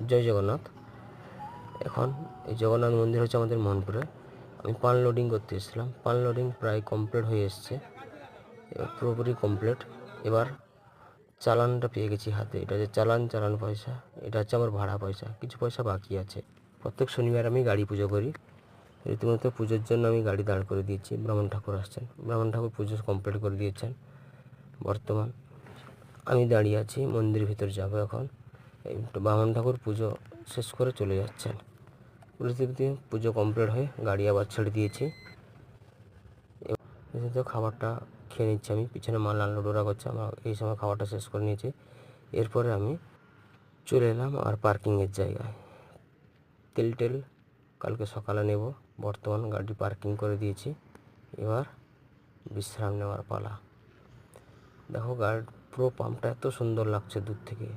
জয় জগন্নাথ। এখন এই জগন্নাথ মন্দির হচ্ছে আমাদের মোহনপুরে। আমি পান লোডিং করতে এসেছিলাম। পান লোডিং প্রায় কমপ্লিট হয়ে এসছে, এবার পুরোপুরি কমপ্লিট। এবার চালানটা পেয়ে গেছি হাতে। এটা যে চালান পয়সা, এটা হচ্ছে আমার ভাড়া পয়সা। কিছু পয়সা বাকি আছে। প্রত্যেক শনিবার আমি গাড়ি পুজো করি। রীতিমতো পুজোর জন্য আমি গাড়ি দাঁড় করে দিয়েছি। ব্রাহ্মণ ঠাকুর আসছেন, ব্রাহ্মণ ঠাকুর পুজো কমপ্লিট করে দিয়েছেন। বর্তমান আমি দাঁড়িয়ে আছি, মন্দির ভিতর যাব এখন। এই ব্রাহ্মণ ঠাকুর পুজো শেষ করে চলে যাচ্ছেন। রীতিমতো পুজো কমপ্লিট হয়ে গাড়ি আবার ছেড়ে দিয়েছি। রীতিমতো খাবারটা খেয়ে নিচ্ছি আমি। পিছনে মাল আনলোড ওরা করছে, আমার এই সময় খাবারটা শেষ করে নিয়েছি। এরপরে আমি চলে এলাম আর পার্কিংয়ের জায়গায়। তেল কালকে সকালে নেব। বর্তমান গাড়ি পার্কিং করে দিয়েছি, এবার বিশ্রাম নেওয়ার পালা। দেখো পুরো পাম্পটা এত সুন্দর লাগছে দূর থেকে।